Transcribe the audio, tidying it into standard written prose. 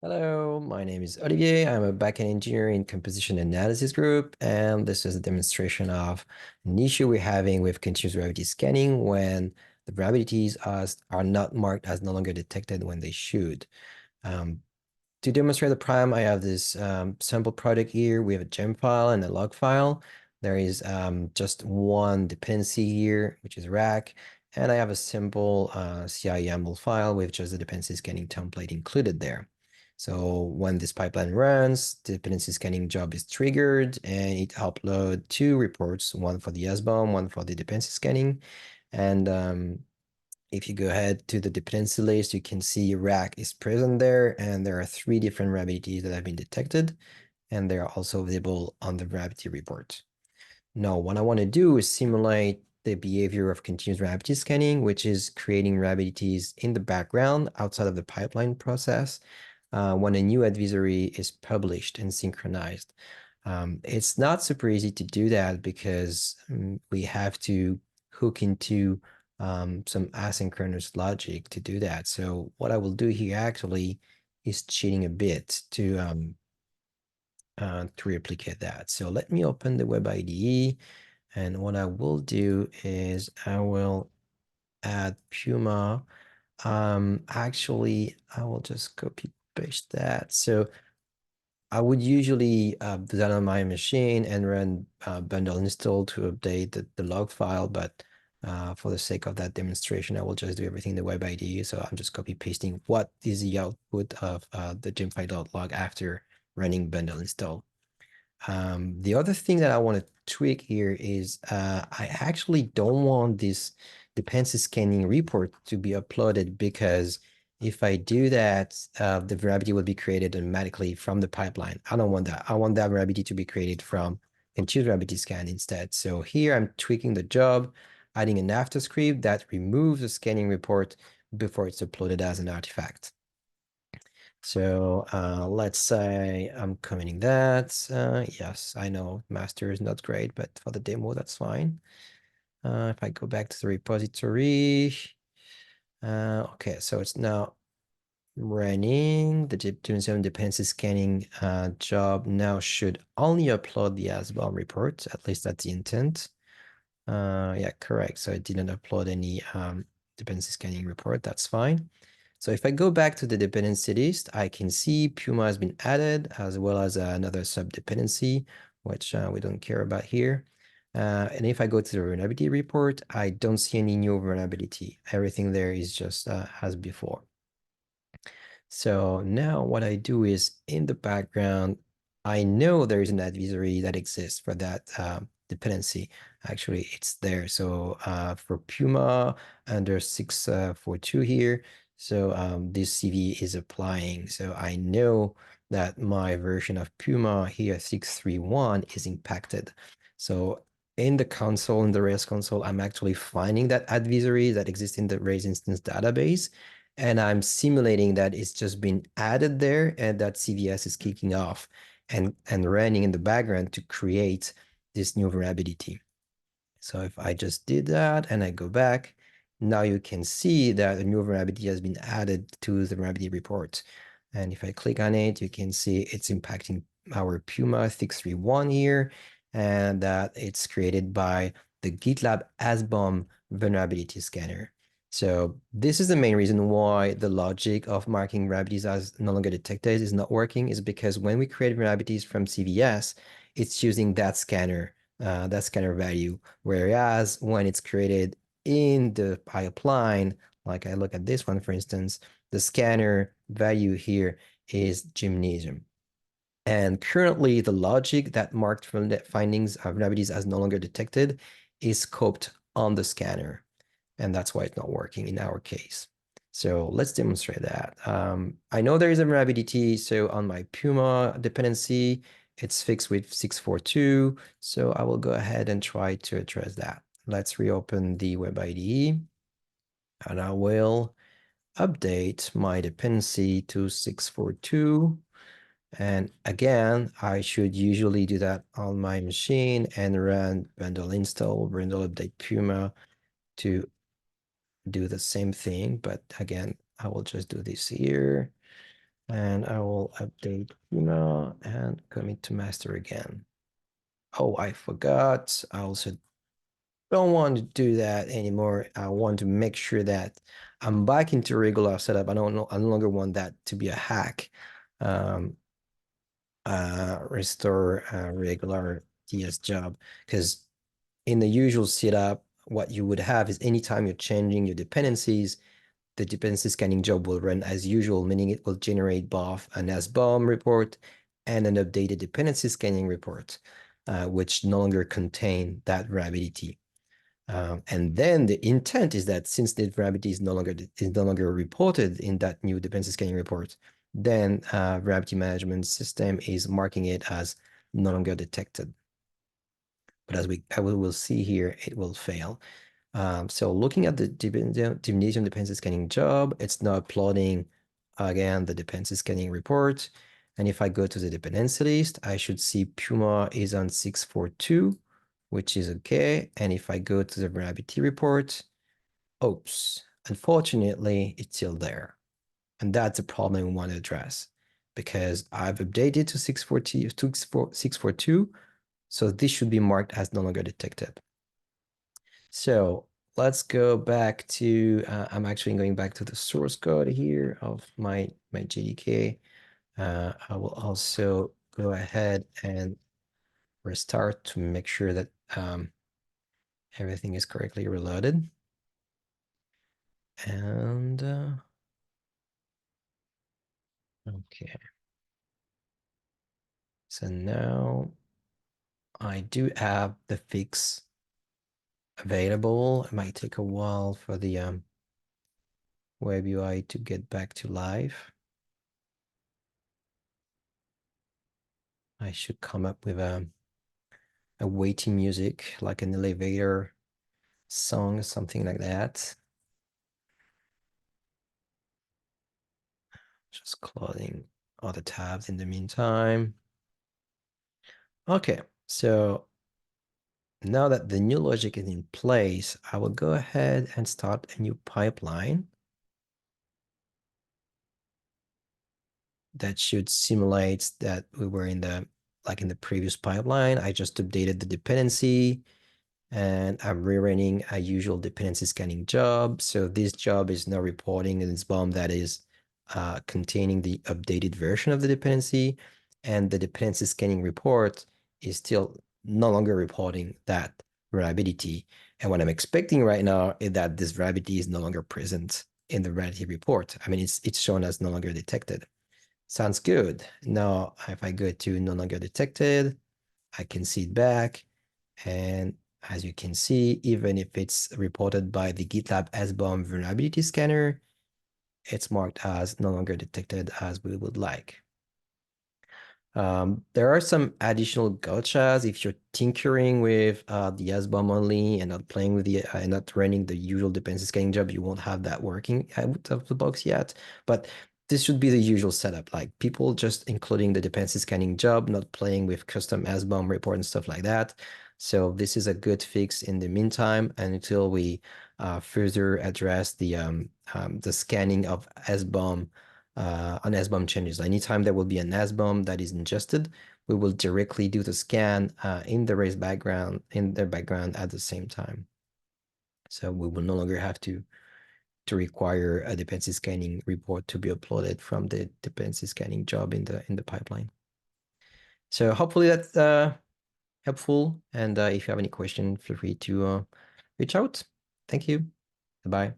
Hello, my name is Olivier. I'm a backend engineer in composition analysis group, and this is a demonstration of an issue we're having with continuous gravity scanning when the vulnerabilities are not marked as no longer detected when they should. Um, to demonstrate the problem, I have this sample project here. We have a gem file and a log file. There is just one dependency here, which is rack, and I have a simple CI YAML file with just the dependency scanning template included there. So when this pipeline runs, the dependency scanning job is triggered and it uploads two reports, one for the SBOM, one for the dependency scanning. And if you go ahead to the dependency list, you can see rack is present there, and there are three different vulnerabilities that have been detected, and they are also visible on the vulnerability report. Now, what I want to do is simulate the behavior of continuous vulnerability scanning, which is creating vulnerabilities in the background outside of the pipeline process when a new advisory is published and synchronized. It's not super easy to do that because we have to hook into some asynchronous logic to do that. So what I will do here actually is cheating a bit to replicate that. So let me open the web IDE, and what I will do is I will add Puma. Actually, I will just copy paste that. So I would usually do that on my machine and run bundle install to update the log file, but for the sake of that demonstration, I will just do everything in the web IDE. So I'm just copy pasting what is the output of the gemfile.log after running bundle install. The other thing that I want to tweak here is I actually don't want this dependency scanning report to be uploaded because if I do that, the vulnerability will be created automatically from the pipeline. I don't want that. I want that vulnerability to be created from continuous vulnerability scan instead. So here I'm tweaking the job, adding an after script that removes the scanning report before it's uploaded as an artifact. So let's say I'm commenting that. Yes, I know master is not great, but for the demo, that's fine. If I go back to the repository, okay, so it's now running. The Deep27 dependency scanning job now should only upload the ASBOM report, at least that's the intent. Yeah, correct. So it didn't upload any dependency scanning report. That's fine. So if I go back to the dependency list, I can see Puma has been added as well as another sub dependency, which we don't care about here. And if I go to the vulnerability report, I don't see any new vulnerability. Everything there is just as before. So now what I do is in the background, I know there is an advisory that exists for that dependency. Actually, it's there. So for Puma under 642 here, so this CV is applying. So I know that my version of Puma here, 631, is impacted. So in the console, in the Rails console, I'm actually finding that advisory that exists in the Rails instance database, and I'm simulating that it's just been added there and that CVS is kicking off and running in the background to create this new vulnerability. So if I just did that and I go back, now you can see that a new vulnerability has been added to the vulnerability report. And if I click on it, you can see it's impacting our Puma 631 here, and that it's created by the GitLab ASBOM vulnerability scanner. So this is the main reason why the logic of marking vulnerabilities as no longer detected is not working, is because when we create vulnerabilities from CVS, it's using that scanner value. Whereas when it's created in the pipeline, like I look at this one, for instance, the scanner value here is gymnasium. And currently the logic that marked from the findings of vulnerabilities as no longer detected is scoped on the scanner. And that's why it's not working in our case. So let's demonstrate that. I know there is a vulnerability. So on my Puma dependency, it's fixed with 642. So I will go ahead and try to address that. Let's reopen the web IDE, and I will update my dependency to 642. And again, I should usually do that on my machine and run bundle install, bundle update Puma to do the same thing. But again, I will just do this here. And I will update schema and commit to master again. Oh, I forgot. I also don't want to do that anymore. I want to make sure that I'm back into regular setup. I no longer want that to be a hack. Um, Restore a regular TS job, because in the usual setup, what you would have is anytime you're changing your dependencies, the dependency scanning job will run as usual, meaning it will generate both an SBOM report and an updated dependency scanning report, which no longer contain that vulnerability. And then the intent is that since the vulnerability is no longer reported in that new dependency scanning report, then vulnerability management system is marking it as no longer detected. But as we will see here, it will fail. So looking at the definition dependency scanning job, it's now uploading again the dependency scanning report. And if I go to the dependency list, I should see Puma is on 642, which is okay. And if I go to the vulnerability report, oops, unfortunately, it's still there. And that's a problem we want to address because I've updated to 642, so this should be marked as no longer detected. So let's go back to, I'm actually going back to the source code here of my JDK. I will also go ahead and restart to make sure that everything is correctly reloaded. And okay. So now I do have the fix available. It might take a while for the web UI to get back to life. I should come up with a waiting music, like an elevator song, something like that. Just closing all the tabs in the meantime. Okay, so now that the new logic is in place, I will go ahead and start a new pipeline that should simulate that we were in the previous pipeline. I just updated the dependency and I'm rerunning a usual dependency scanning job. So this job is now reporting an SBOM that is containing the updated version of the dependency, and the dependency scanning report is still no longer reporting that vulnerability. And what I'm expecting right now is that this vulnerability is no longer present in the vulnerability report. I mean, it's shown as no longer detected. Sounds good. Now, if I go to no longer detected, I can see it back. And as you can see, even if it's reported by the GitLab SBOM vulnerability scanner, it's marked as no longer detected as we would like. There are some additional gotchas if you're tinkering with the SBOM only and not playing with the and not running the usual dependency scanning job. You won't have that working out of the box yet, but this should be the usual setup. Like people just including the dependency scanning job, not playing with custom SBOM report and stuff like that. So this is a good fix in the meantime, and until we further address the scanning of SBOM on SBOM changes. Anytime there will be an SBOM that is ingested, we will directly do the scan in the raised background, in their background at the same time. So we will no longer have to require a dependency scanning report to be uploaded from the dependency scanning job in the pipeline. So hopefully that's helpful. And if you have any question, feel free to reach out. Thank you. Bye.